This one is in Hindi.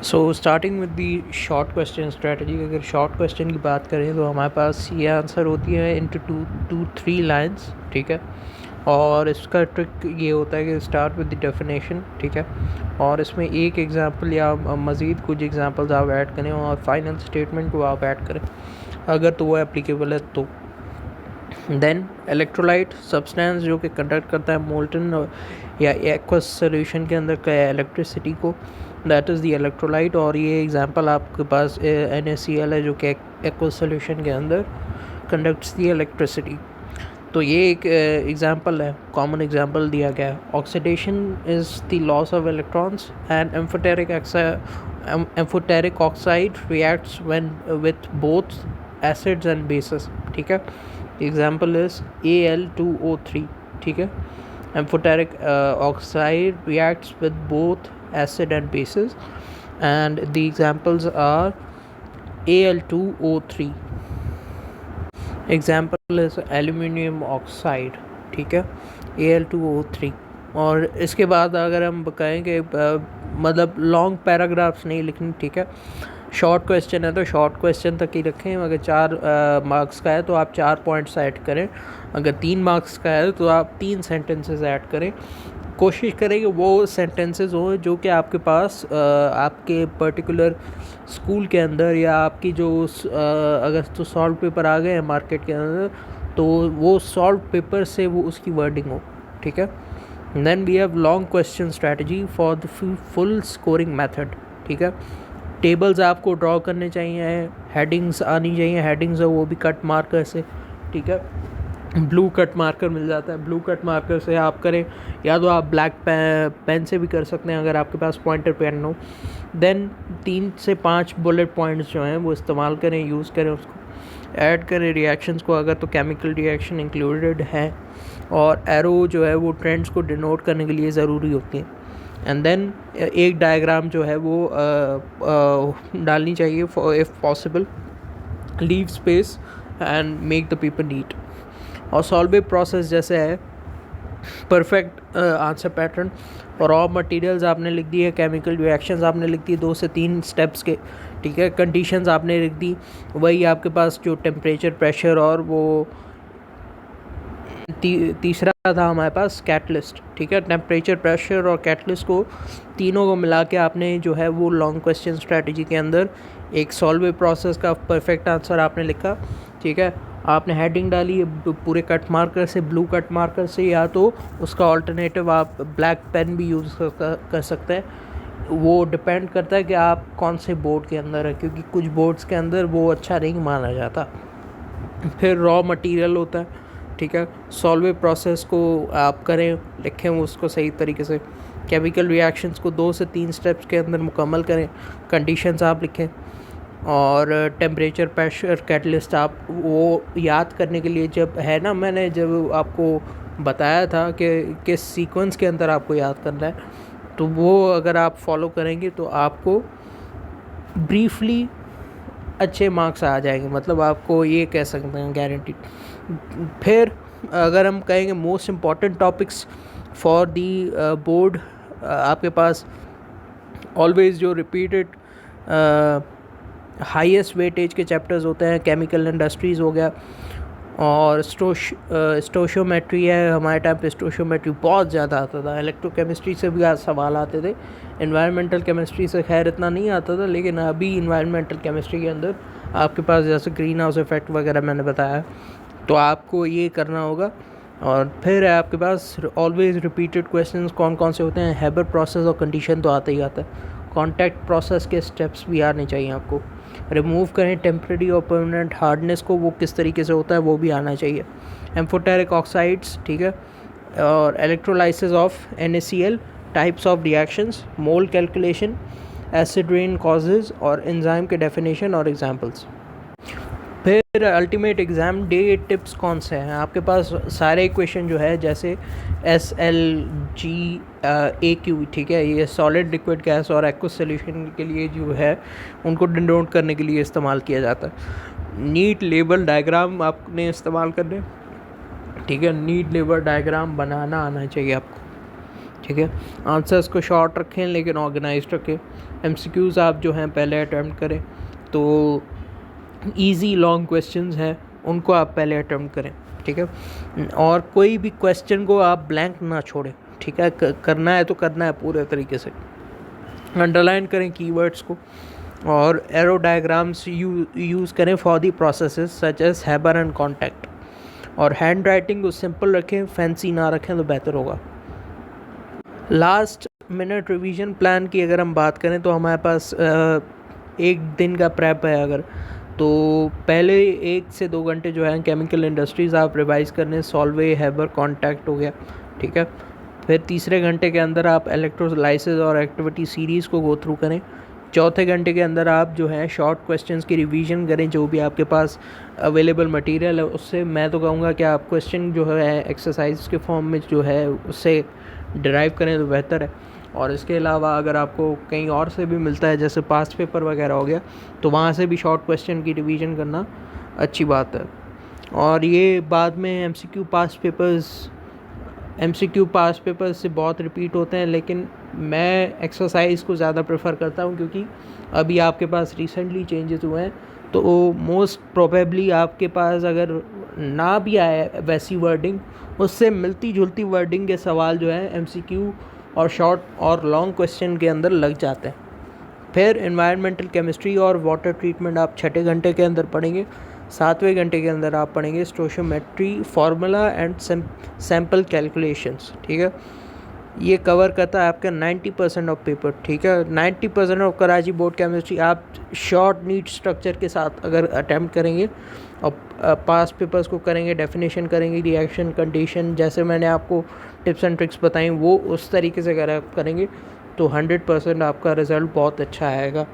So starting with the short question strategy, अगर शॉर्ट क्वेश्चन की बात करें तो हमारे पास ये आंसर होती है इनटू टू थ्री लाइंस, ठीक है। और इसका ट्रिक ये होता है कि स्टार्ट विद द डेफिनेशन, ठीक है, और इसमें एक एग्जांपल या मज़ीद कुछ एग्जांपल्स आप ऐड करें और फाइनल स्टेटमेंट को आप ऐड करें अगर तो वो एप्लीकेबल है तो। देन इलेक्ट्रोलाइट सब्सटेंस जो कि कंडक्ट करता है मोल्टन या एक्वस सोल्यूशन के अंदर का इलेक्ट्रिसिटी को, दैट इज़ द इलेक्ट्रोलाइट। और ये एग्जांपल आपके पास NaCl है जो कि एक्वस सोल्यूशन के अंदर कंडक्ट्स द इलेक्ट्रिसिटी। तो ये एक एग्जांपल है, कॉमन एग्जांपल दिया गया है। Oxidation is the loss of electrons and amphoteric oxide reacts when with both acids and bases, ठीक है। एग्जांपल इज Al2O3, ठीक है। Amphoteric oxide reacts with both acid and bases, and the examples are Al2O3, example is aluminium oxide, ठीक है, Al2O3। और इसके बाद अगर हम कहेंगे मतलब लॉन्ग पैराग्राफ्स नहीं लिखनी, ठीक है, शॉर्ट क्वेश्चन है तो शॉर्ट क्वेश्चन तक ही रखें। अगर 4 मार्क्स का है तो आप 4 पॉइंट्स ऐड करें, अगर 3 मार्क्स का है तो आप 3 सेंटेंसेस ऐड करें। कोशिश करें कि वो सेंटेंसेस हों जो कि आपके पास आपके पर्टिकुलर स्कूल के अंदर या आपकी जो अगर तो सॉल्व पेपर आ गए हैं मार्केट के अंदर तो वो सॉल्व पेपर से वो उसकी वर्डिंग हो, ठीक है। Then we have long question strategy for the full scoring method, ठीक है। टेबल्स आपको ड्रॉ करने चाहिए, हेडिंग्स आनी चाहिए, हेडिंग्स है वो भी कट मार्कर से, ठीक है। ब्लू कट मार्कर मिल जाता है, ब्लू कट मार्कर से आप करें, या तो आप ब्लैक पेन से भी कर सकते हैं अगर आपके पास पॉइंटर पेन हो। देन 3 से 5 बुलेट पॉइंट्स जो हैं वो इस्तेमाल करें, यूज़ करें, उसको ऐड करें रिएक्शंस को अगर तो केमिकल रिएक्शन इंक्लूडेड है, और एरो जो है वो ट्रेंड्स को डिनोट करने के लिए ज़रूरी होती हैं। एंड देन एक डायग्राम जो है वो डालनी चाहिए if possible, leave space and make the paper neat. और सॉल्वे प्रोसेस जैसे है परफेक्ट आंसर पैटर्न, और रॉ मटेरियल्स आपने लिख दी है, केमिकल रिएक्शंस आपने लिख दी 2 से 3 स्टेप्स के, ठीक है। कंडीशंस आपने लिख दी, वही आपके पास जो टेम्परेचर, प्रेशर और वो तीसरा था हमारे पास कैटलिस्ट, ठीक है। टेम्परेचर, प्रेशर और कैटलिस्ट को तीनों को मिला के आपने जो है वो लॉन्ग क्वेश्चन स्ट्रेटजी के अंदर एक सॉल्वे प्रोसेस का परफेक्ट आंसर आपने लिखा, ठीक है। आपने हेडिंग डाली पूरे कट मार्कर से, ब्लू कट मार्कर से, या तो उसका ऑल्टरनेटिव आप ब्लैक पेन भी यूज़ कर सकते हैं। वो डिपेंड करता है कि आप कौन से बोर्ड के अंदर है, क्योंकि कुछ बोर्ड्स के अंदर वो अच्छा नहीं माना जाता। फिर रॉ मटेरियल होता है, ठीक है। सॉल्वे प्रोसेस को आप करें, लिखें उसको सही तरीके से। केमिकल रिएक्शंस को 2 से 3 स्टेप्स के अंदर मुकम्मल करें। कंडीशंस आप लिखें, और टेम्परेचर, प्रेशर, कैटलिस्ट आप वो याद करने के लिए जब है ना, मैंने जब आपको बताया था कि किस सीक्वेंस के अंदर आपको याद करना है, तो वो अगर आप फॉलो करेंगे तो आपको ब्रीफली अच्छे मार्क्स आ जाएंगे, मतलब आपको ये कह सकते हैं गारंटी। फिर अगर हम कहेंगे most important topics for the board, आपके पास ऑलवेज जो रिपीटेड हाईएस्ट वेटेज के चैप्टर्स होते हैं, केमिकल इंडस्ट्रीज़ हो गया, और स्टोशियोमेट्री है। हमारे टाइम पे स्टोशियोमेट्री बहुत ज़्यादा आता था, इलेक्ट्रोकेमिस्ट्री से भी आज सवाल आते थे, इन्वायरमेंटल केमिस्ट्री से खैर इतना नहीं आता था, लेकिन अभी इन्वायरमेंटल केमिस्ट्री के अंदर आपके पास जैसे ग्रीन हाउस इफेक्ट वगैरह मैंने बताया, तो आपको ये करना होगा। और फिर है आपके पास ऑलवेज रिपीटेड क्वेश्चंस कौन कौन से होते हैं, हैबर प्रोसेस और कंडीशन तो आता ही आता है, कॉन्टैक्ट प्रोसेस के स्टेप्स भी आने चाहिए आपको। रिमूव करें टेम्प्रेरी और परमानेंट हार्डनेस को, वो किस तरीके से होता है वो भी आना चाहिए। एम्फोटेरिक ऑक्साइड्स, ठीक है, और electrolysis of NaCl, types of reactions, mole calculation, acid rain causes, और एंजाइम के डेफिनेशन और एग्जांपल्स। फिर अल्टीमेट एग्ज़ाम डे टिप्स कौन से हैं आपके पास, सारे इक्वेशन जो है जैसे SLGAQ, ठीक है, ये सॉलिड, लिक्विड, गैस और एक्वस सॉल्यूशन के लिए जो है उनको डिनोट करने के लिए इस्तेमाल किया जाता है। नीट लेबल डायग्राम आपने इस्तेमाल करने, ठीक है, नीट लेबल डायग्राम बनाना आना चाहिए आपको, ठीक है। आंसर्स को शॉर्ट रखें लेकिन ऑर्गेनाइज्ड रखें। MCQs आप जो हैं पहले अटैम्प्ट करें, तो इजी लॉन्ग क्वेश्चंस हैं उनको आप पहले अटैम्प्ट करें, ठीक है। और कोई भी क्वेश्चन को आप ब्लैंक ना छोड़ें, ठीक है। करना है तो करना है पूरे तरीके से, अंडरलाइन करें कीवर्ड्स को, और एरो डायग्राम्स यूज़ करें for the processes such as Haber and contact, और हैंड राइटिंग को सिंपल रखें, फैंसी ना रखें तो बेहतर होगा। लास्ट मिनट रिवीजन प्लान की अगर हम बात करें तो हमारे पास एक दिन का प्रेप है अगर, तो पहले 1 से 2 घंटे जो है केमिकल इंडस्ट्रीज़ आप रिवाइज़ करने, सॉल्वे, हैबर, कॉन्टैक्ट हो गया, ठीक है। फिर तीसरे घंटे के अंदर आप इलेक्ट्रोलाइसिस और एक्टिविटी सीरीज़ को गो थ्रू करें। चौथे घंटे के अंदर आप जो है शॉर्ट क्वेश्चंस की रिवीजन करें, जो भी आपके पास अवेलेबल मटेरियल है उससे। मैं तो कहूँगा कि आप क्वेश्चन जो है एक्सरसाइज के फॉर्म में जो है उससे डिराइव करें तो बेहतर है। और इसके अलावा अगर आपको कहीं और से भी मिलता है जैसे पास्ट पेपर वगैरह हो गया, तो वहाँ से भी शॉर्ट क्वेश्चन की रिवीजन करना अच्छी बात है। और ये बाद में MCQ पास पेपर्स से बहुत रिपीट होते हैं, लेकिन मैं एक्सरसाइज को ज़्यादा प्रेफर करता हूँ, क्योंकि अभी आपके पास रिसेंटली चेंजेस हुए हैं, तो मोस्ट प्रोबेबली आपके पास अगर ना भी आए वैसी वर्डिंग, उससे मिलती जुलती वर्डिंग के सवाल जो है MCQ और शॉर्ट और लॉन्ग क्वेश्चन के अंदर लग जाते हैं। फिर एनवायरमेंटल केमिस्ट्री और वाटर ट्रीटमेंट आप छठे घंटे के अंदर पढ़ेंगे। सातवें घंटे के अंदर आप पढ़ेंगे stoichiometry, formula and sample calculations, ठीक है। ये कवर करता है आपका 90% ऑफ पेपर, ठीक है। 90% ऑफ कराची बोर्ड केमिस्ट्री आप शॉर्ट नीट स्ट्रक्चर के साथ अगर अटैम्प्ट करेंगे और पास पेपर्स को करेंगे, डेफिनेशन करेंगे, रिएक्शन कंडीशन, जैसे मैंने आपको टिप्स एंड ट्रिक्स बताई वो उस तरीके से अगर आप करेंगे तो 100% आपका रिज़ल्ट बहुत अच्छा आएगा।